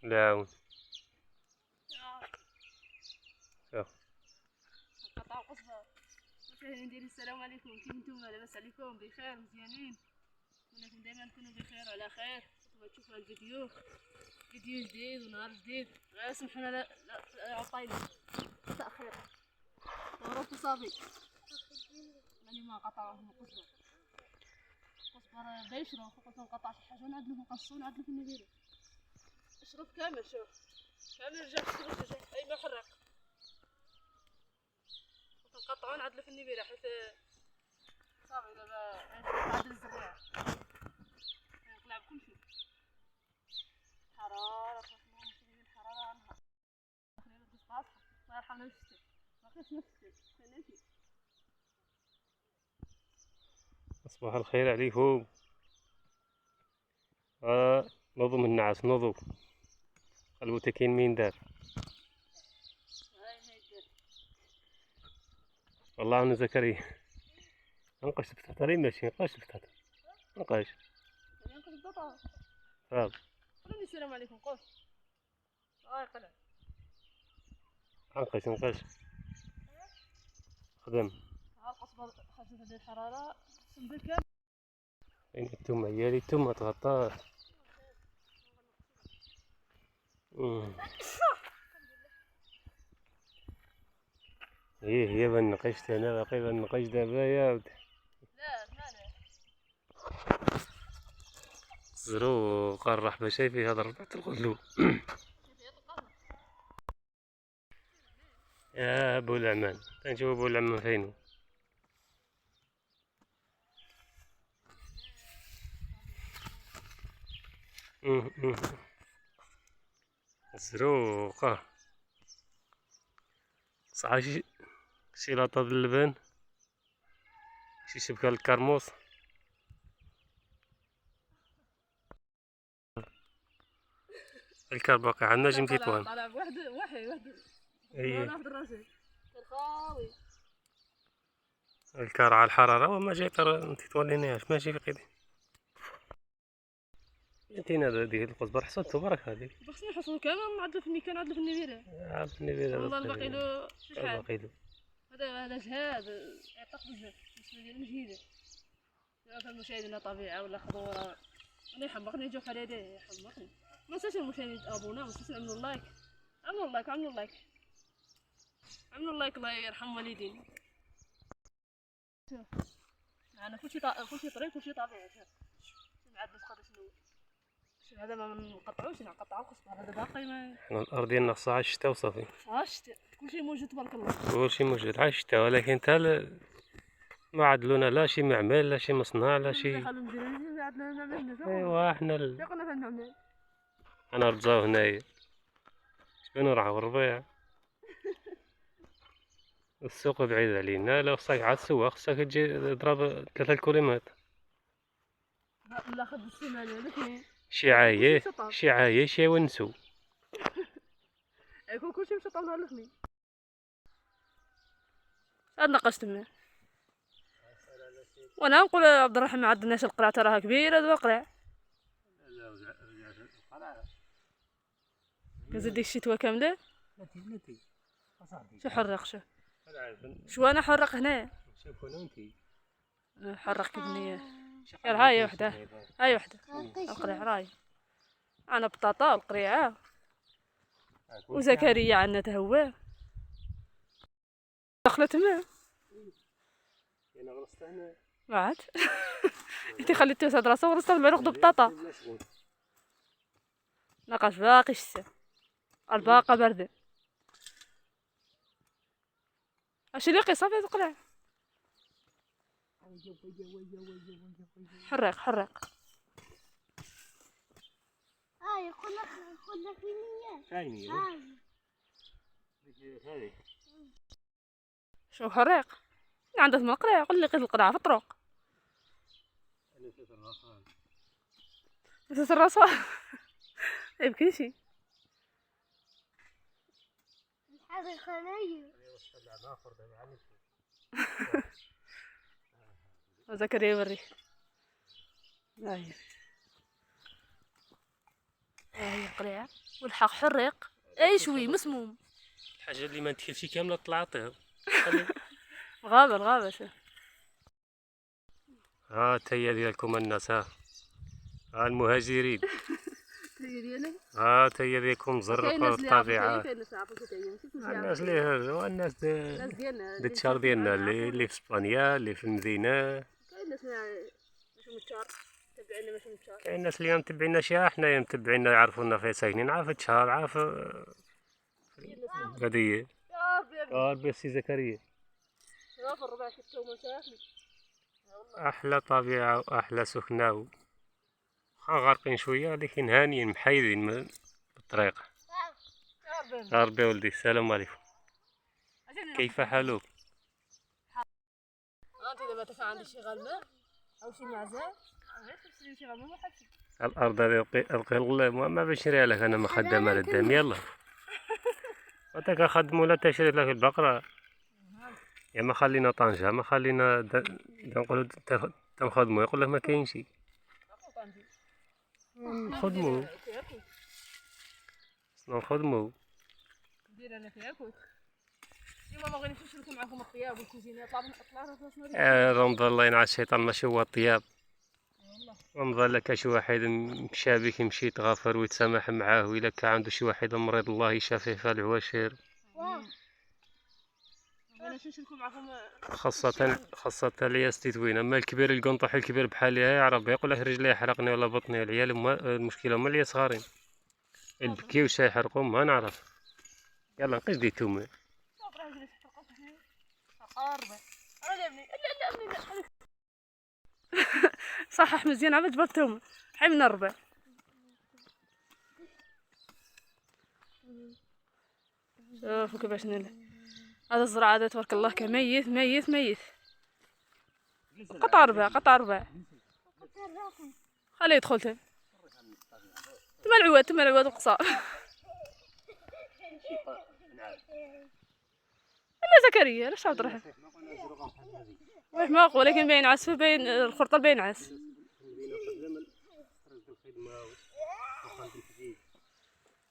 لا عاون شوف قطع قصبة. ندير السلام عليكم، كيف نتوما؟ لاباس عليكم؟ بخير مزيانين؟ نتمنىكم دائما تكونوا بخير وعلى خير. نتوما تشوفوا الفيديو جديد ونهار جديد. غير سمحونا لا عطينا تأخير ضربت صافي. راني ما قطعوهم قصبة بدا يشرب. قلت نقطع شي حاجة ونعدلو نقصو ونعدلو في النبيرة. اشرب كامل، شوف كامل رجع اي ما حرق. نقطعو ونعدلو في النبيرة حيت صافي دابا نعدل الزريعة نقلع بكلشي. حرارة خاصنا الحرارة نهار خلينا ندوز قاصحة. الله يرحمنا الشتا مابقيتش نفس سنتي. صباح الخير عليكم. نوضو من النعاس نوضو. البوتا كاين مين دار والله انا زكريا نقاش البطاطا راه ماشي نقاش البطاطا نقاش البطاطا. صافي قولوا السلام عليكم. قول قلع نقاش خدم القصبة خفيفة ديال الحرارة. سنبل كامل يعني التومة هي التومة تغطى. هي بان نقشت انا باقي بان نقاش دابا يا ودي. لا مالك الزروق الرحبة شايفي هذا ربعة الغلو. يا ابو العمان تنشوف ابو العمان فينو. الزروقة صح شي لاطة باللبن شي شبكة الكرموس. الكار باقي عندنا جيم تيطوان. طالع بواحد واحد ايه واحد الراسي الخاوي. الكار على الحرارة وما جاي ترى تيطوالينيهاش ماشي في قيدي. انتينا ديك القزبر حصلتو برك هاديك. خصني نحصلو كامل نعدلو في الميكان نعدلو في النبيرة. عارف النبيذ والله الباقي له شحال. باقي له هذا جهاد يعتق بالجهد. بالنسبة ديالو مجهدة. شوف المشاهدين طبيعة ولا خضورة. أنا يحمقني يجوك على يديه يحمقني. ما تنساش المشاهدين تابونا ما تنساش نعملو لايك. عملوا لايك الله يرحم والدين. شوف معنا كلشي طريق كلشي طبيعي. شوف معاد نسخة شنو. شوف هذا ما نقطعوش نقطعو القصبة. هذا باقي ما حنا الارض ديالنا خصها عاد الشتا وصافي. الشتا كلشي موجود تبارك الله. كلشي موجود عاد الشتا ولكن تا ما عدلونا لا شي معمل لا شي مصنع لا شي. ايوا حنا انا رجاو هنايا شبان نرعاو الربيع. السوق بعيد علينا. لا خصك عاد تسوق خصك تجي تضرب 3 كيلومتر. لا خد السيمانة لكن شي عايش يا ونسو. يكون كلشي مشى طاو نهار الاثنين. هاد ناقصت تما وانا نقول عبد الرحمن ما عندناش القرع تراها راها كبيره دابا قرع. كنزيد ديك الشتوى كامله شو حرق شو انا حرق هنا حرق كبنيه. يلا هاي وحده القريع راي. انا بطاطا والقريعه وزكريا عندنا تهوى دخلت ما انا غرست هنا بعد انت خليتو يسد راسو ورست المعلوق دو بطاطا. ناقص باقي الشتا الباقه برده. اش اللي قي صافي تقلع. حرق خذ فيني هاي شو حرق عندك ما قرع. قل لي قيد القرعه في الطرق. نسيت الراسه يبكي شي هذا خلايا زكريا يوري. هي قريعة والحق حريق اي شوي مسموم. الحاجه اللي ما ندخلش كامله طلعتها. الغابة شوف. ها تهيا ديالكم الناس، ها المهاجرين. هي ديالك. ها تهيا ديالكم زرقوا الطبيعه. الناس اللي هرجوا الناس ديالنا التشار ديالنا اللي في اسبانيا اللي في المدينه. كاين ناس ماشي متشار تبعنا ماشي متشار. كاين الناس اللي متبعينا شي حنايا متبعينا يعرفونا فين ساكنين، عارف التشهر عارف هادي. ربي سي زكريا. شوف الربع شفتو مسافي. احلى طبيعه واحلى سكنه، واخا غارقين شويه ولكن هانيين محايدين من الطريق. ربي ولدي السلام عليكم، كيف حالك؟ انت دابا تفا عندي شي غلمه او شي معزه غير تشري شي غلمه واحد. الارض هذه ابقي ما بنشريها لك، انا ما خدامه للدم. يلا وتاك خدموا لا تشري لك البقره، يا ما خلينا طنجة، ما خلينا نقولوا تنخدموا، يقول لك ما كاين شي. نخدموا نخدموا ندير انا فيها كوت. اليوم ما بغيتش نشرك معكم الطياب والكوزينه. طلع رمضان الله ينعس الشيطان، ماشي هو الطياب. رمضان لك شي واحد مشى بك يمشي يتغافر ويتسامح معاه، وإلا كان عنده شي واحد مريض الله يشافيه في العواشر. خاصة العياس تتوين. اما الكبير يلقى نطيح الكبير بحال ليها يعرف يقول لك رجلي يحرقني ولا بطني. العيال المشكلة هما اللي صغارين البكي وش يحرقهم ما نعرف. يلا نقيس دي تومه. صحح مزيان عاد جبرت تومه حي من الربع. شوفوا كيفاش هذا الزرع هذا تبارك الله كميت ميت ميت. قطع ربع خليه يدخل تما العواد القصار. لا زكريا علاش عاود راح ما ولكن باين عس باين الخرطه باين عس.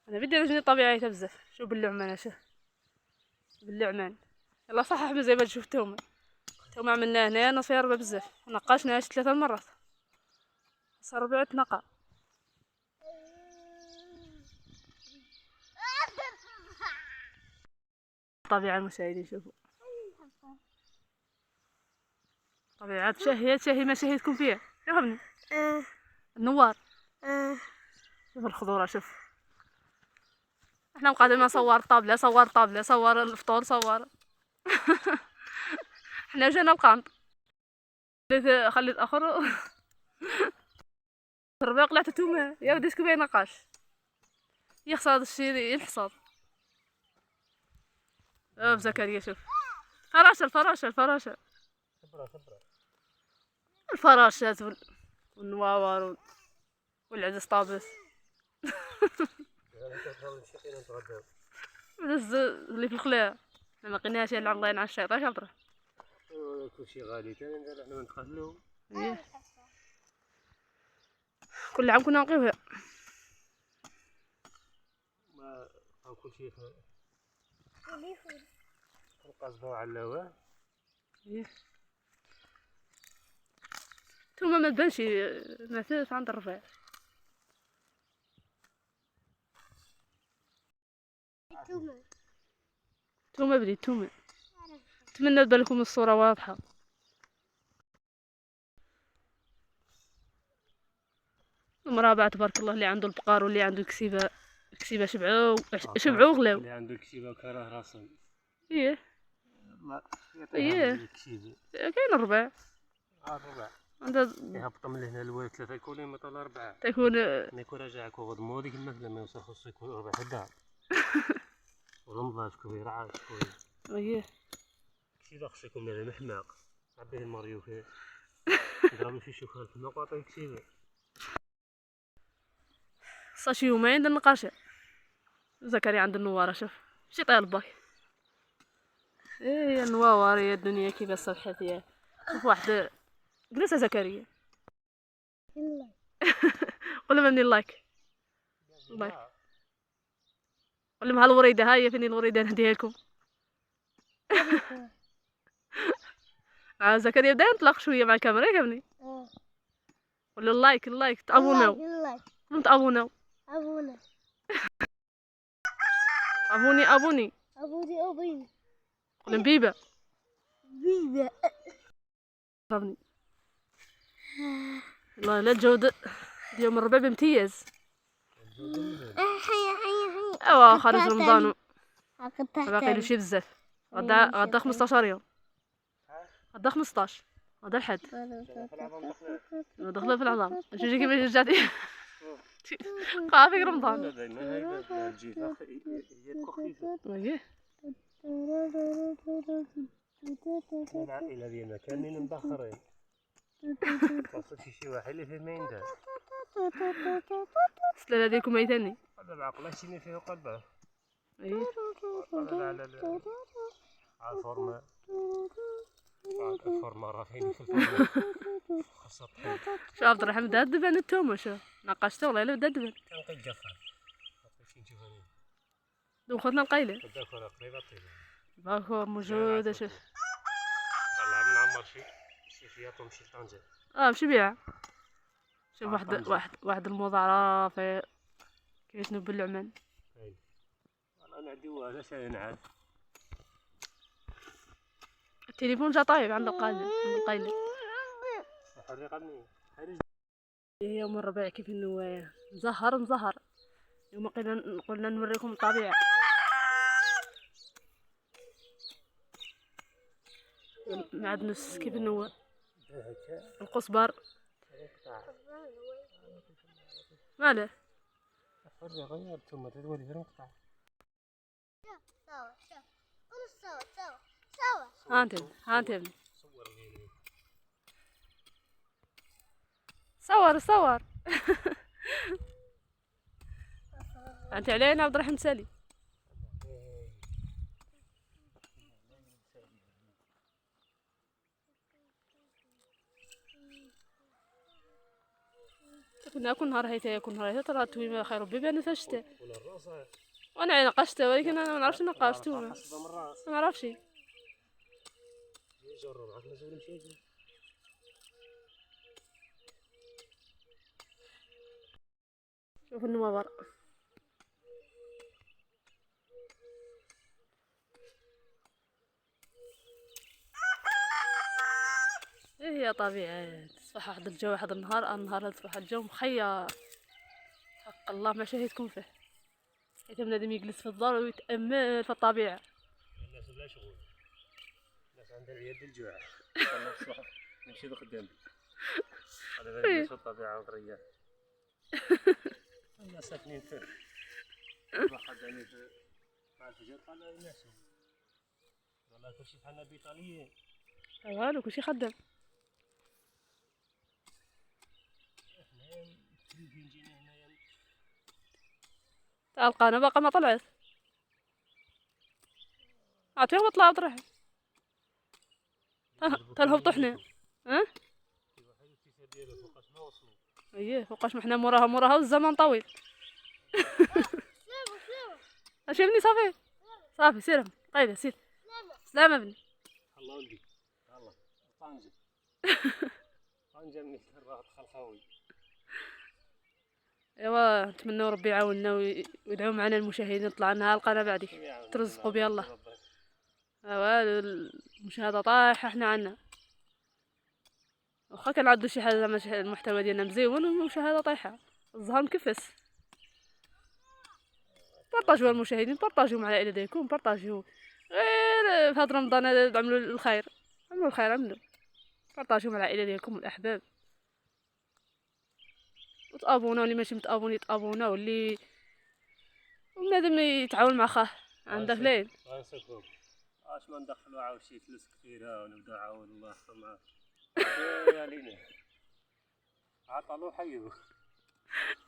انا بدي عجبني طبيعيتها بزاف. شوف باللعمان شوف باللعمان. يلا صحح مزيان ما تشوف تومه عملناه هنا نصفي ربع بزاف. نقاشناها 3 مرات صار 4 نقا. طبيعة المشاهدين شوفوا طبيعة شهي ما شهيتكم فيها. شوف ابني النوار. شوف الخضورة شوف. احنا مقادمين نصور طابلة صور الفطور صور. احنا جانا القنط خليت اخر الربيع قلعت تومه يا ودي شكون باين نقاش يخسر هذا الشيء ينحصر. زكريا شوف الفراشة الفراشات والنواور والعدس طابس. اللي في الخلاء ما لقيناش الا الله ينعس الشيطان شاطر. كلشي غالي حنا ما نتخلو. كل عام كنا نلقيوها ما كلشي القصبة علوه. توما ما تبانش ما فيش عند الرفاع. توما بديت نتمنى تبان لكم الصورة واضحة. المرابع تبارك الله اللي عنده البقار واللي عنده الكسيبة شبعوا غلاو. اللي عنده الكسيبة كراه راسهم. ايه كاين الربع. يهبط من هنا الوالد 3 يكون مثلا 4 تكون ما يكون راجعك وغدمو هذيك الماكلة ما يوصل خصو يكون 4 حدا ورمضان شكون يرعى شكون. اييه كسيبة خصو يكون مالا محماق عبيه المريو فيه ضربو فيه شوكان في الماء وعطيه كسيبة. صار شي يومين درنا نقاشة. زكريا عند النوارة شوف مشي طايل باك. ايه النوار يا الدنيا كيف صبحت يا شوف واحد جلس يا زكريا. يلا. قول لهم مني اللايك. اللايك. قول لهم هالوريدة هاي فيني الوريدة نهديها لكم. زكريا بدأ ينطلق شوية مع الكاميرا يا ابني. قول له اللايك اللايك تأبونا. يلا. قول تأبونا. أبونا. أبوني أبوني. أبوي. قول لهم بيبا. بيبا. فهمني. والله لا الجودة اليوم الربيع امتياز. ايوا خارج رمضان باقي له شي بزاف. غدا 15 يوم. غدا 15. غدا الحد. دخلنا في العظام. شوفي كيف رجعتي. قاعد في رمضان. ايه. العائلة ديالنا كاملين مبخرين. وصلت شي واحد اللي فيه ما يندار. السلالة ديالكم عيتاني. هذا العقل شيني فيه قلبه. ايه. هذا على الفورما. الفورما راه فين في الفورما. خاصها طحين. شو عبد الرحمن بدا دبان التومه شو ناقشته والله الا بدا دبان. كنلقى الجفار. شي نشوف انا. دوك خوتنا القايله. الدخول قريبه طيبه. باكو موجوده شوف. طلع من عمر شي فياتهم شي طنجة. مشي بيع. شوف واحد المضارع في كيفاش نوب العمان. اي والله نعديو هذا شي نعاد. التليفون جا طايب عند القايله. حريقه منين؟ يوم الربيع كيف النوايا مزهر. يوم قلنا نوريكم الطبيعه. معدنوس كيف النوا. القصبر. ماله؟ فرجة غير ثم تدوري في المقطع. هانتم صور. انت علينا عبد الرحيم سالي. كل نهار هيتا ترى توي خير ربي بان فاشته. وانا ناقشته ولكن انا ما نعرفش ناقشته. ما نعرفش. شوف النوابر. ايه هي طبيعة تصبح واحد الجو واحد النهار تصبح الجو مخير. حق الله ما شاهدكم فيه. حيت بنادم يجلس في الدار ويتأمل في الطبيعة. الناس بلا شغل. الناس عندها العياد ديال الجوع. انا الصباح نمشي لقدام. هذا غير في الطبيعة والرياح. الناس ساكنين فين؟ واحد يعني مع الفجر قال الناس والله كلشي بحالنا بيطاليين. والو كلشي خدام. القانا باقا ما طلعت. عطيهم اطلع عبد الرحيم. تنهبطو حنا. اييه فوقاش ما حنا موراها والزمان طويل. اش ابني صافي سير قايله سير. سلام ابني. الله ولدي الله طنجة. طنجة من الراحة خلخاوي. ايوا نتمنوا ربي يعاوننا ويدعو معنا المشاهدين طلعنا القناه بعدي ترزقوا بها الله. المشاهده طايحه احنا عنا واخا كنعدو شي حاجه زعما المحتوى ديالنا مزيون والمشاهده طايحه الزهر مكفس. بارطاجيو المشاهدين بارطاجيو مع العائله ديالكم بارطاجيو غير في هذا رمضان عملوا الخير عملوا بارطاجيو مع العائله ديالكم والاحباب وتابونا واللي ماشي متابوني يتابونا واللي بنادم يتعاون مع خاه عندك ليل. غنسكرو اش ما ندخلو عاود شي فلوس كثيره ونبداو عاود الله يحفظ معاه. يا لينا عطلو حيو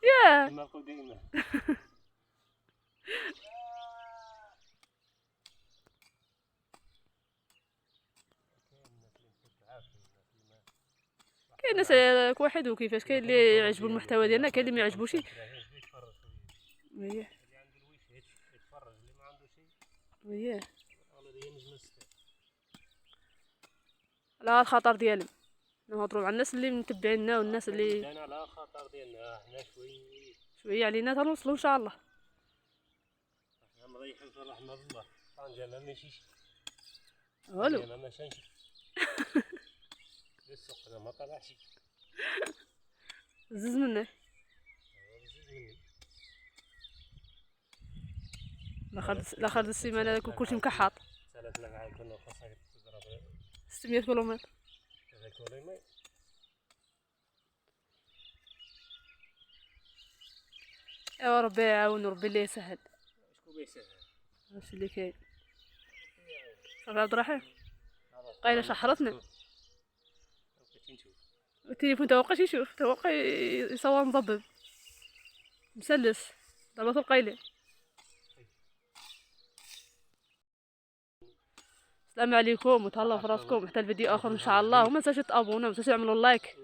ياه كما نقول ديما. كاين ناس راك واحد وكيفاش، كاين اللي يعجبو المحتوى ديالنا، كاين اللي ما يعجبوش. يتفرج فيه. اييه اللي عنده الويش يتفرج، اللي ما عنده شيء اييه الاغلبيه نجم نستر. على الخطر ديالهم نهضروا مع الناس اللي متبعيننا والناس اللي انا على خاطر ديالنا حنا شويه شويه علينا تنوصلوا ان شاء الله. حنا مريحين في رحمه الله. طنجه ما ماشيش والو انا ما شانش للسوق انا ما طلعش زز منك لاخر السيمانه كلشي مكحط. 3000 عاد كنا خاصك تضرب 600 كيلومتر. هذا كله ايوا ربي يعاون وربي اللي يسهل. شكون بيسهل هادشي اللي كاين. صافي عبد الرحيم قايله شحرتنا. التليفون توقعش يشوف، توقع يصور مضبب مسلس دابا القايله. السلام عليكم وتهلاو في راسكم حتى الفيديو اخر ان شاء الله. وما تنساوش تابوناو، ما تنساوش تعملوا اللايك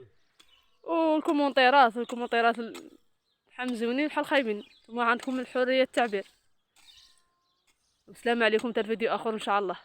والكومونتيرات بحال مزيونين بحال خايبين، ثم عندكم الحريه التعبير. والسلام عليكم حتى الفيديو اخر ان شاء الله.